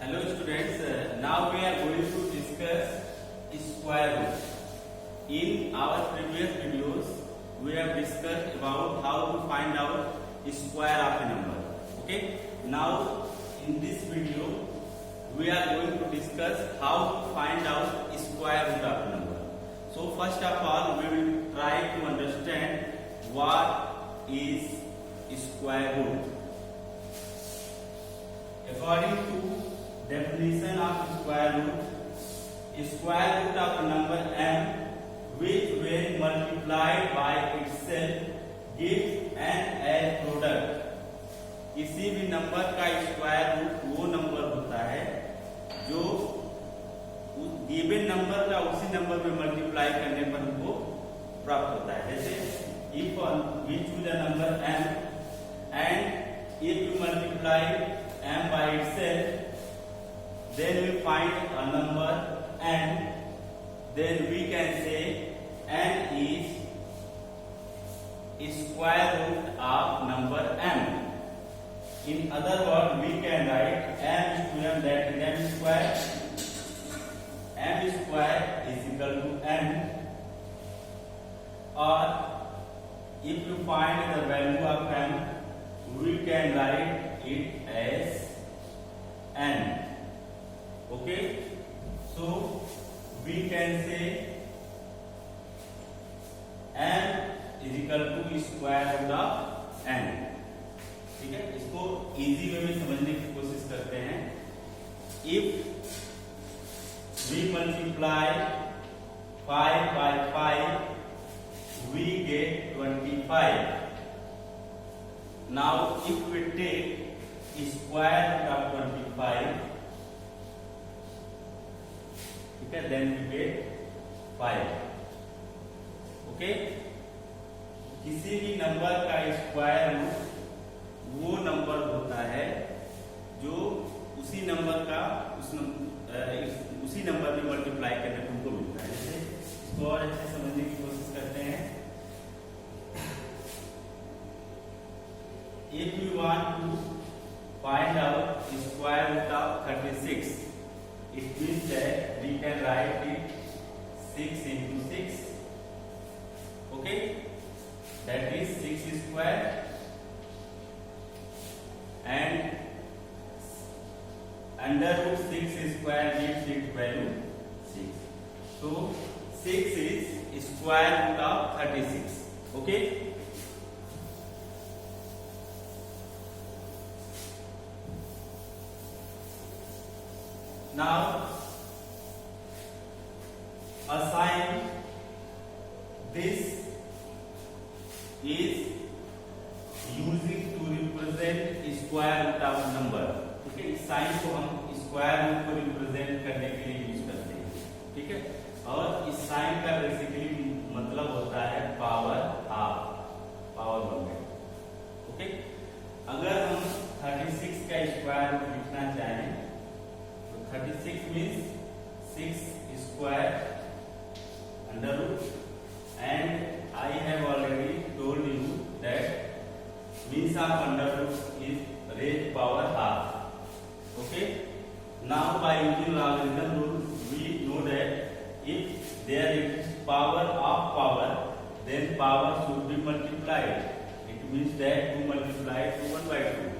Hello students, now we are going to discuss square root. In our previous videos, we have discussed about how to find out square of a number. Okay. Now in this video, we are going to discuss how to find out square root of a number. So first of all, we will try to understand what is square root. According to definition of square root of a number m which when multiplied by itself gives an as product. किसी भी number का square root वो number होता है जो given number का उसी number में मल्टीप्लाई करने पर हमको प्राप्त होता है. जैसे if we choose a number m and if we multiply m by itself, then we find a number n, then we can say n is square root of number m. In other words, we can write m square, that is m square is equal to n, or if you find the value of m, we can write it as n. Okay, so we can say m is equal to square root of n. ठीक है, इसको easy way में समझने की कोशिश करते हैं. If we multiply 5 by 5, we get 25. Now if we take square root of 25, okay, then we get 5. Okay, किसी भी नंबर का स्क्वायर रूट वो नंबर होता है जो उसी नंबर का उसी नंबर में मल्टीप्लाई करने पर हमको मिलता है. जैसे इसको और अच्छे समझने की कोशिश करते हैं. If we want to find out square root of 36, it means that we can write it 6 into 6. Okay, that is 6 square, and under root 6 square gives its value 6. So 6 is square root of 36. Okay. Now assign this is using to represent square root of number. ठीक है, इस sign को हम square root को represent करने के लिए use करते हैं. ठीक है, और इस साइन का बेसिकली मतलब होता है पावर हाफ, पावर 1/2. ओके, अगर हम 36 का स्क्वायर रूट लिखना चाहें तो 36 means 6 square under root, and I have already told you that means of under root is raised power half. Okay, now by using logarithm rule we know that if there is power of power, then power should be multiplied. It means that 2 multiplied to 1/2.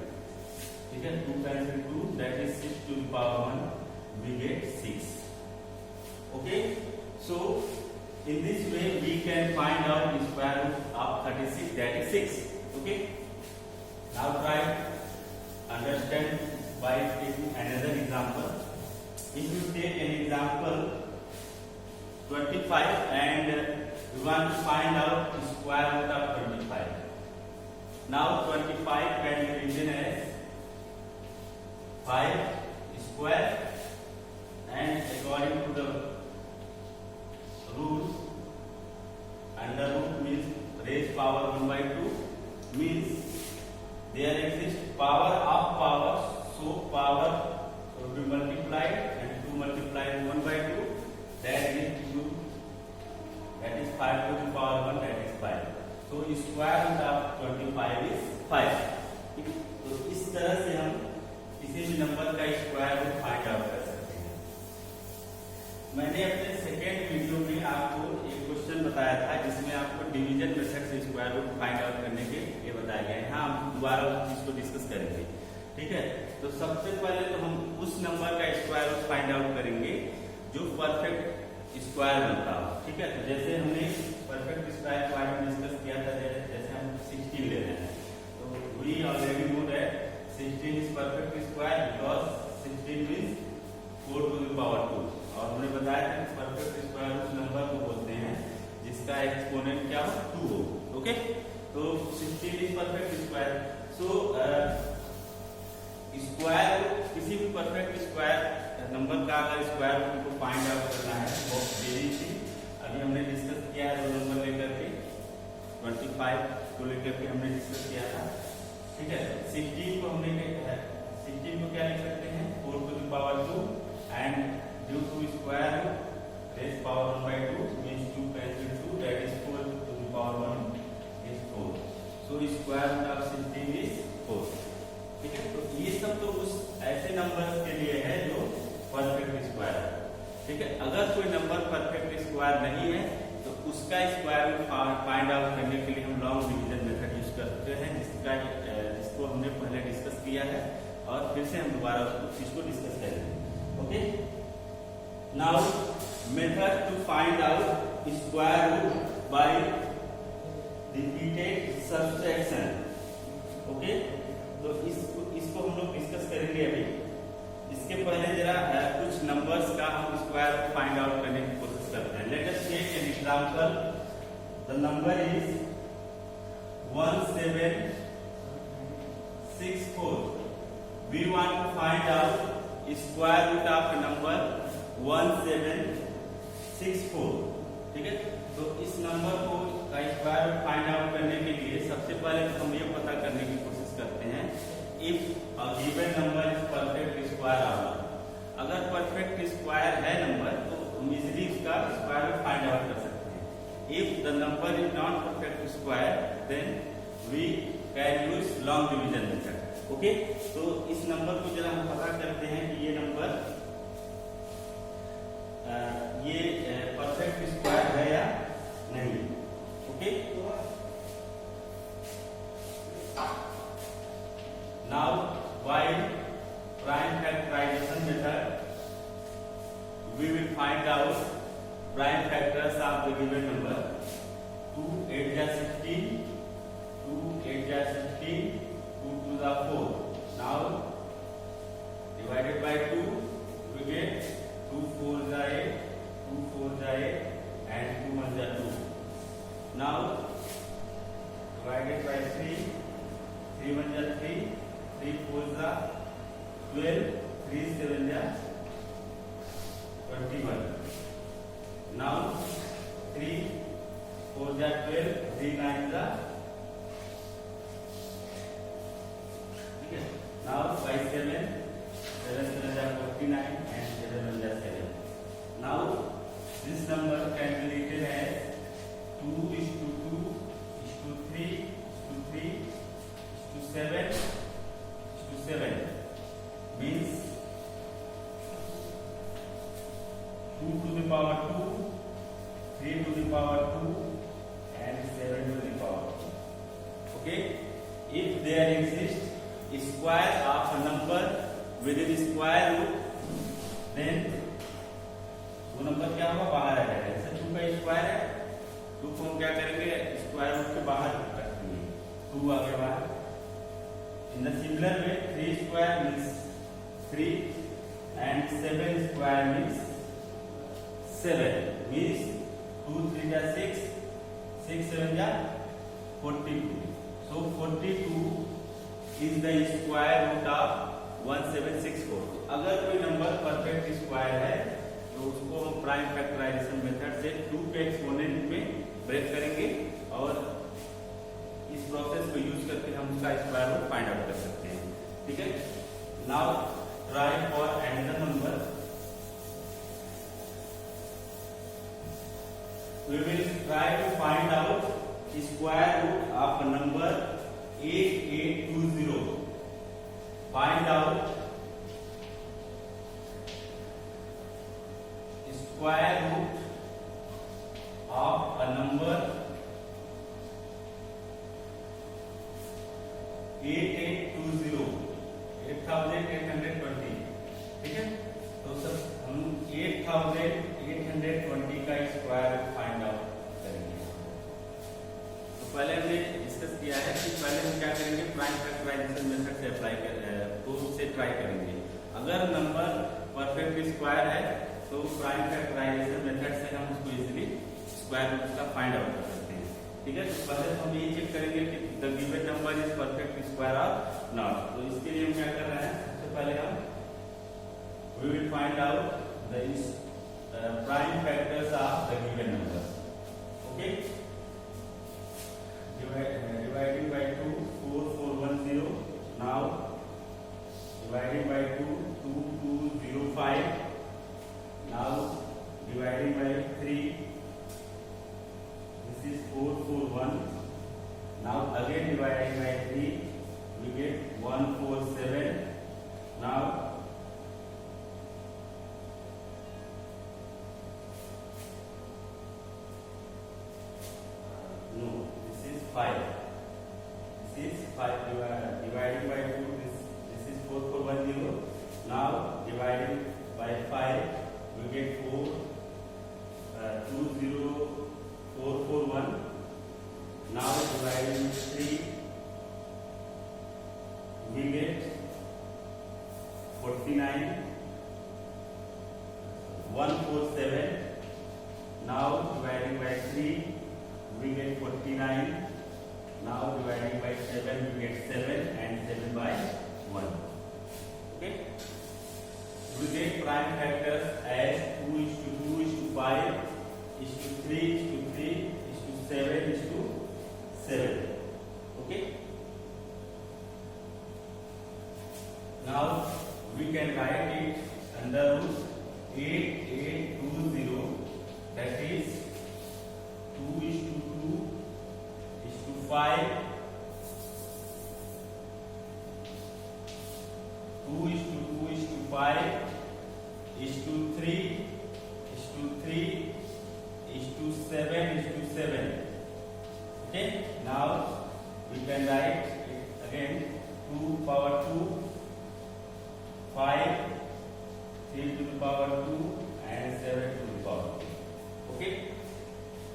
ठीक है, 2 times 2, that is 6 to the power 1, we get 6. Okay, so in this way we can find out the square root of 36, that is 6. Okay, now try understand by taking another example. If you take an example 25 and we want to find out the square root of 25. Now 25 can be written as 5 square, and according to the rule, under root means raised power 1/2, means there exists power of power, so power should be multiplied, and 2 multiplied 1/2, that is 2, that is 5 to the power 1, that is 5. So square root of 25 is 5. तो इस तरह से हम किसी भी number का square root find बताया था जिसमें आपको डिवीजन मेथड से स्क्वायर रूट फाइंड आउट करने के लिए बताया गया है। हाँ, हम दोबारा उस चीज को डिस्कस करेंगे। ठीक है, तो सबसे पहले तो हम उस नंबर का स्क्वायर रूट फाइंड आउट करेंगे जो परफेक्ट स्क्वायर बनता हो। ठीक है, तो जैसे हमने परफेक्ट स्क्वायर के बारे में डिस्कस किया था, जैसे हम 16 ले रहे हैं, तो we already know that 16 is perfect square because 16 means 4 to the power 2। और हमने बताया था कि परफेक्ट स्क्वायर उस नंबर को बोलते हैं जिसका एक्सपोनेंट क्या हो, 2 हो। ओके, तो 16 is perfect square. So square, किसी भी परफेक्ट स्क्वायर नंबर का अगर स्क्वायर रूट को फाइंड आउट करना है बहुत वेरी इजी। अभी हमने डिस्कस किया है 2 नंबर लेकर के 25 को लेकर के हमने डिस्कस किया था। ठीक है, 16 को हमने 16 को क्या लिख सकते हैं, 4 to the power 2 and due to square raise power 1/2 means 2 cancel 2, that is 4 to the power 1 is 4. So square root of 16 is 4. ठीक है, तो ये सब तो उस ऐसे नंबर के लिए है जो परफेक्ट स्क्वायर है। ठीक है, अगर कोई नंबर परफेक्ट स्क्वायर नहीं है तो उसका स्क्वायर रूट फाइंड आउट करने के लिए हम लॉन्ग डिवीजन मेथड यूज करते हैं, जिसको हमने पहले डिस्कस किया है और फिर से हम दोबारा उस चीज को डिस्कस करेंगे। Okay, now method to find out square root by repeated subtraction. Okay, तो इसको हम लोग डिस्कस करेंगे अभी। इसके पहले जरा कुछ नंबर्स का हम स्क्वायर रूट फाइंड आउट करने की कोशिश करते हैं। Let us take an example. The number is 1764। We want to find out square root of number 1764। ठीक है, तो इस नंबर को स्क्वायर रूट फाइंड आउट करने के लिए सबसे पहले तो हम ये पता करने की कोशिश करते हैं if a given number is perfect square और नॉट। अगर परफेक्ट स्क्वायर है नंबर तो हम इजीली इसका स्क्वायर रूट फाइंड आउट कर सकते हैं। If the number is not perfect square then we can use long division method. Okay, तो इस नंबर को जरा हम पता करते हैं कि ये नंबर ये परफेक्ट स्क्वायर है या नहीं। Okay, now while prime factorization method we will find out prime factors of the given number. 2 8 जा 16, 2 8 जा 16, 2 to the 4. Now divided by 2 we get 2 4 is 8, 2 4 is 8 and 2 1 is 2. Now divided by 3, 3 1 is 3, 3 4 is 12, 3 7 is 21. Now 3 4 is 12, 3 9 is now by 7, 7 7 is 49 and 7 1 is 7. Now this number can be written as 2 is to 2 is to 3 is to 3 is to 7 is to 7 means 2 to the power 2, 3 to the power 2 and 7 to the power 2. Okay, if there exists square of a number within square root then वो number क्या होगा, बाहर आ जाएगा। जैसे 2 का square है, 2 को हम क्या करेंगे, स्क्वायर रूट के बाहर रखेंगे, 2 आ गया बाहर। In the similar way 3 square means 3 and 7 square means 7 means 2 3 जा 6, 6 7 जा 42. So 42 is the square root of 1764. अगर कोई नंबर परफेक्ट स्क्वायर है तो उसको हम प्राइम फैक्टराइजेशन मेथड से 2 के एक्सपोनेंट में ब्रेक करेंगे और इस प्रोसेस को यूज करके हम उसका स्क्वायर रूट फाइंड आउट कर सकते हैं। ठीक है, now try for another number. We will try to find out square root of a number 8820. Find out square root of a number 8820 8820, ठीक है। तो सर हम 8820 का स्क्वायर फाइंड आउट करेंगे। तो पहले हमने डिस्कस किया है कि पहले हम क्या करेंगे, प्राइम फैक्टराइजेशन मेथड से अप्लाई तो उससे ट्राई करेंगे। अगर नंबर परफेक्ट स्क्वायर है तो प्राइम फैक्टराइजेशन मेथड से हम उसको इजीली स्क्वायर रूट का फाइंड आउट कर सकते हैं, ठीक है। तो पहले हम ये चेक करेंगे कि the given number is perfect square और नॉट। तो इसके लिए हम क्या कर रहे हैं, सबसे पहले हम we will find out the prime factors of the given number. Okay, dividing by 2 4410, now dividing by 2 2205, now dividing by 3, this is 441, now again dividing by 3 we get 147, now no, this is 5, this is 5 dividing by 2, this is 4410, now dividing by 5 we get 20441, now dividing by 3 we get 49, 147, now dividing by 3 we get 49, now dividing by 7 we get 7 and 7 by 1. Okay, we get prime factors as 2 is to 2 is to 5 is to 3 is to 3 is to 7 is to 7. Okay, now we can write it under root 8820, that is 2 is to 2 is to 5, 2 is to 2 is to 5 is to 3 is to 3 is to 7 is to 7. Okay, now we can write it again 2 power 2, 5, 3 to the power 2 and 7 to the power 2. Okay,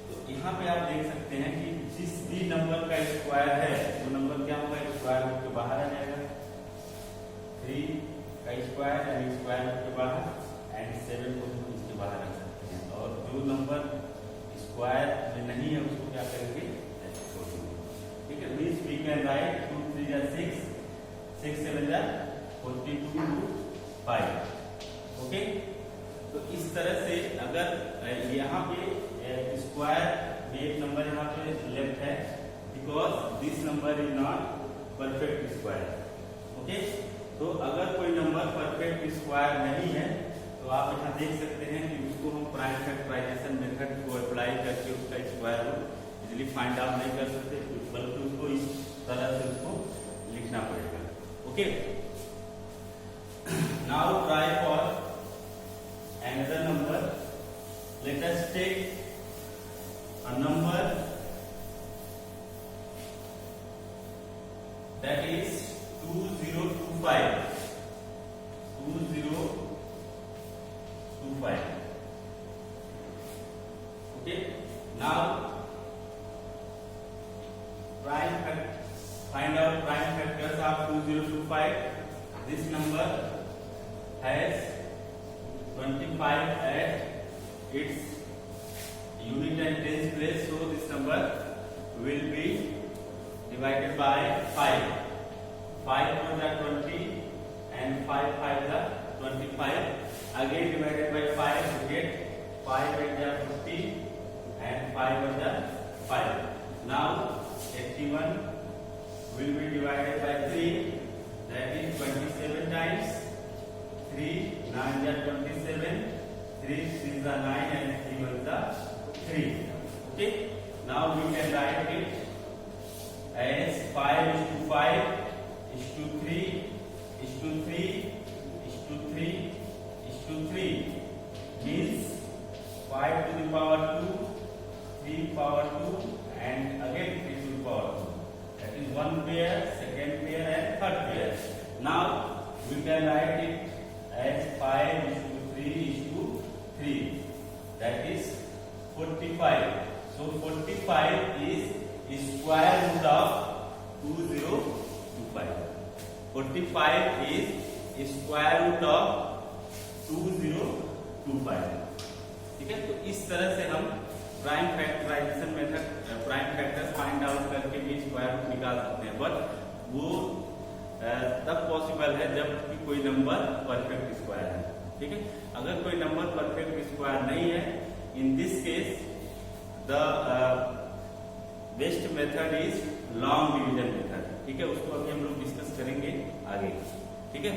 तो यहाँ पे आप देख सकते हैं कि जिस भी नंबर का स्क्वायर है वो नंबर क्या होगा, स्क्वायर रूट के बाहर आ जाएगा। 3 का स्क्वायर यानी स्क्वायर रूट के बाहर एंड 7 को हम इसके बाहर रख सकते हैं, और जो नंबर स्क्वायर में नहीं है उसको क्या करेंगे, ऐसे छोड़ देंगे। ठीक है, मींस वी कैन राइट 2 3 जा 6, 6 7 जा 42 रूट 5। ओके, तो इस तरह से अगर यहाँ पे स्क्वायर में एक नंबर यहाँ पे लेफ्ट है because this number is not perfect square. Okay, तो अगर कोई नंबर परफेक्ट स्क्वायर नहीं है तो आप यहाँ देख सकते हैं कि उसको हम प्राइम फैक्टराइजेशन मेथड को अप्लाई करके उसका square root easily find out नहीं कर सकते, बल्कि उसको इस तरह से उसको लिखना पड़ेगा। Okay, now try for another number. Let us take a number that is 2025. 2025. Okay, now find out prime factors of 2025. This number has 25 at its unit and tens place, so this number will be divided by 5. 5 for the 20 and 5 5 the 25. Again divided by 5, we get 5 at the 50 and 5 at the 5. Now 81 will be divided by 3, that is 27 times. 3 9 is 27, 3 6 is 9 and 3 1 is 3. Okay, now we can write it as 5 is to 5 is to 3 is to 3 is to 3 is to 3, means 5 to the power 2, 3 power can write it as 5:3:3, that is 45. So 45 is square root of 2025. 45 is square root of 2025. ठीक है, तो इस तरह से हम prime factorization method, prime factors find out करके भी square root निकाल सकते हैं, बट वो तब पॉसिबल है जब कि कोई नंबर परफेक्ट स्क्वायर है. ठीक है, अगर कोई नंबर परफेक्ट स्क्वायर नहीं है, in this case the best method is long division method. ठीक है, उसको अभी हम लोग डिस्कस करेंगे आगे. ठीक है.